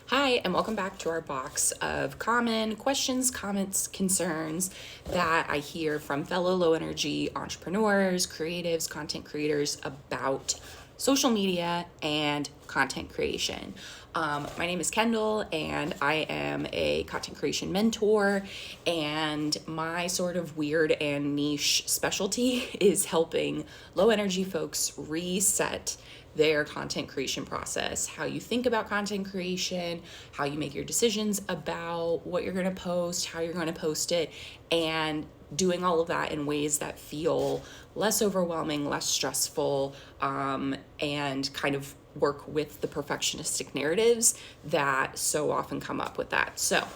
Hi, and welcome back to our box of common questions, comments, concerns that I hear from fellow low energy entrepreneurs, creatives, content creators about social media and content creation. My name is Kendall, and I am a content creation mentor, and my sort of weird and niche specialty is helping low energy folks reset their content creation process, how you think about content creation, how you make your decisions about what you're going to post, how you're going to post it, and doing all of that in ways that feel less overwhelming, less stressful, and kind of work with the perfectionistic narratives that so often come up with that. So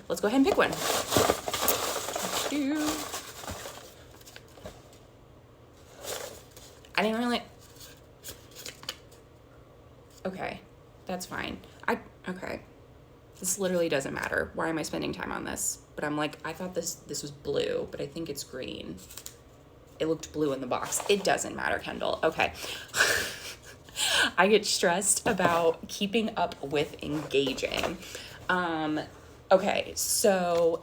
let's go ahead and pick one. I didn't really... Okay, that's fine. Okay. This literally doesn't matter. Why am I spending time on this? But I'm like, I thought this was blue, but I think it's green. It looked blue in the box. It doesn't matter, Kendall. Okay. I get stressed about keeping up with engaging. Okay, so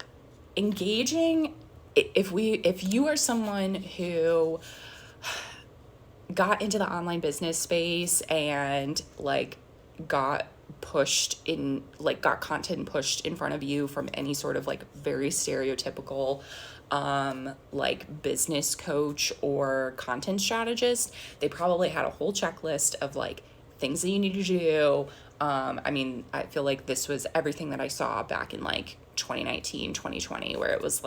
engaging, if you are someone who got into the online business space and got content pushed in front of you from any sort of very stereotypical business coach or content strategist, they probably had a whole checklist of things that you need to do. I feel like this was everything that I saw back in 2019, 2020, where it was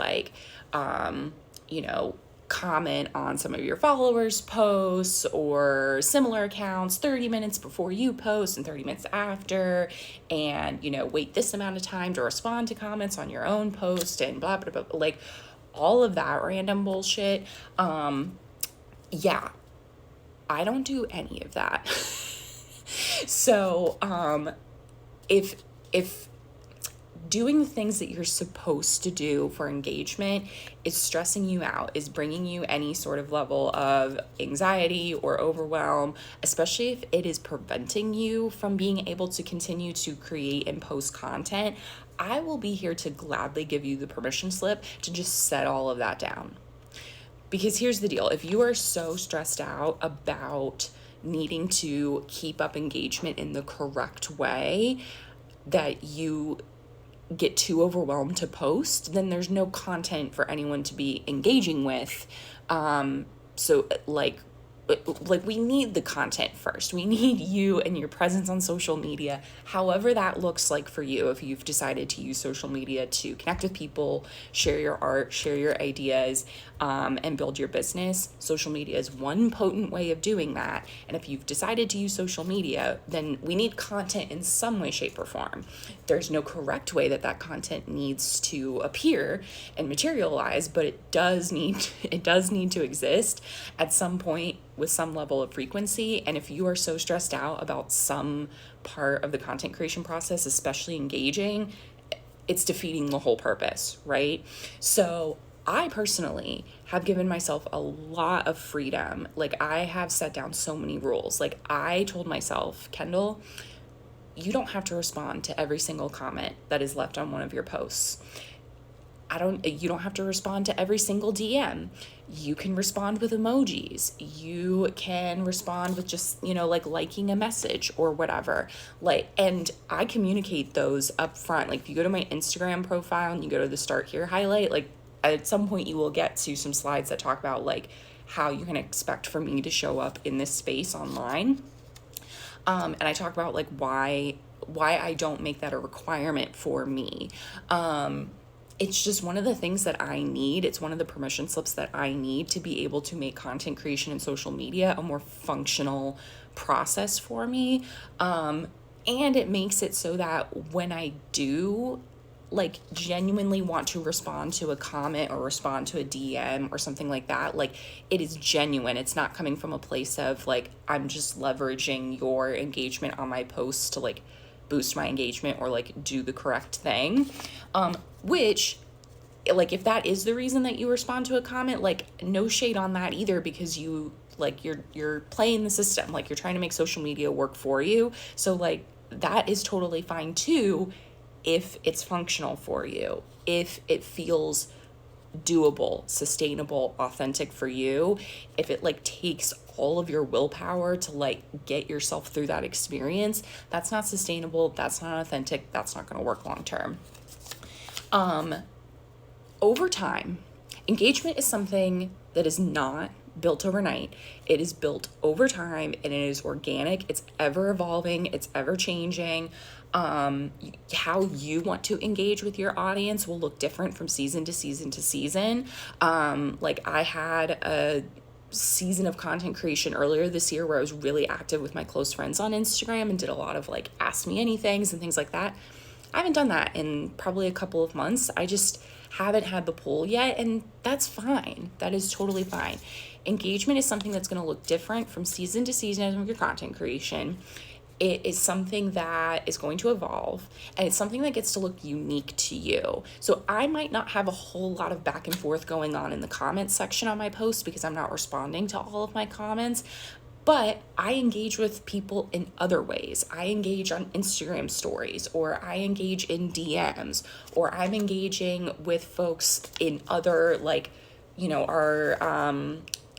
comment on some of your followers' posts or similar accounts 30 minutes before you post and 30 minutes after, and wait this amount of time to respond to comments on your own post and blah blah blah, all of that random bullshit. Yeah, I don't do any of that. So if doing the things that you're supposed to do for engagement is stressing you out, is bringing you any sort of level of anxiety or overwhelm, especially if it is preventing you from being able to continue to create and post content, I will be here to gladly give you the permission slip to just set all of that down. Because here's the deal. If you are so stressed out about needing to keep up engagement in the correct way that you get too overwhelmed to post, then there's no content for anyone to be engaging with. So we need the content first. We need you and your presence on social media, however that looks like for you. If you've decided to use social media to connect with people, share your art, share your ideas, and build your business, social media is one potent way of doing that. And if you've decided to use social media, then we need content in some way, shape, or form. There's no correct way that content needs to appear and materialize, but it does need to exist at some point with some level of frequency. And if you are so stressed out about some part of the content creation process, especially engaging, it's defeating the whole purpose, right? So I personally have given myself a lot of freedom. I have set down so many rules. I told myself, Kendall, you don't have to respond to every single comment that is left on one of your posts. You don't have to respond to every single DM. You can respond with emojis. You can respond with just, liking a message or whatever. And I communicate those up front. If you go to my Instagram profile and you go to the Start Here highlight, at some point you will get to some slides that talk about how you can expect for me to show up in this space online. And I talk about why I don't make that a requirement for me. It's just one of the things that I need. It's one of the permission slips that I need to be able to make content creation and social media a more functional process for me. And it makes it so that when I do genuinely want to respond to a comment or respond to a DM or something like that, it is genuine. It's not coming from a place of I'm just leveraging your engagement on my posts to boost my engagement or do the correct thing. Which if that is the reason that you respond to a comment, no shade on that either, because you're playing the system, you're trying to make social media work for you. So that is totally fine too, if it's functional for you, if it feels doable, sustainable, authentic for you. If it like takes all of your willpower to like get yourself through that experience, that's not sustainable, that's not authentic, that's not going to work long term. Over time, engagement is something that is not built overnight. It is built over time, and it is organic. It's ever evolving, it's ever changing. How you want to engage with your audience will look different from season to season to season. Like I had a season of content creation earlier this year where I was really active with my close friends on Instagram and did a lot of like ask me anythings and things like that. I haven't done that in probably a couple of months. I just haven't had the pull yet, and that's fine. That is totally fine. Engagement is something that's going to look different from season to season of your content creation. It is something that is going to evolve, and it's something that gets to look unique to you. So I might not have a whole lot of back and forth going on in the comment section on my post because I'm not responding to all of my comments, but I engage with people in other ways. I engage on Instagram stories, or I engage in DMs, or I'm engaging with folks in other like, our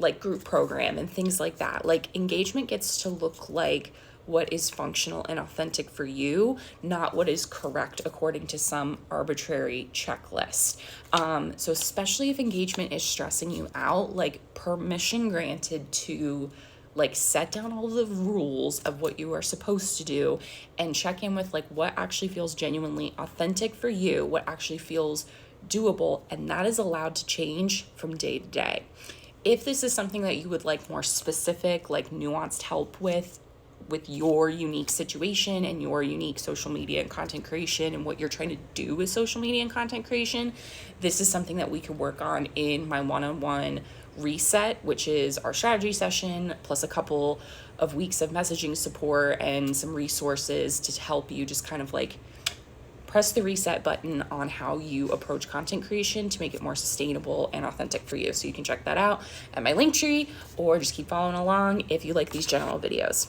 like group program and things like that. Like engagement gets to look like what is functional and authentic for you, not what is correct according to some arbitrary checklist. So especially if engagement is stressing you out, like permission granted to like set down all the rules of what you are supposed to do and check in with like what actually feels genuinely authentic for you, what actually feels doable, and that is allowed to change from day to day. If this is something that you would like more specific, like nuanced help with your unique situation and your unique social media and content creation and what you're trying to do with social media and content creation, this is something that we can work on in my one-on-one reset, which is our strategy session, plus a couple of weeks of messaging support and some resources to help you just kind of like press the reset button on how you approach content creation to make it more sustainable and authentic for you. So you can check that out at my link tree, or just keep following along if you like these general videos.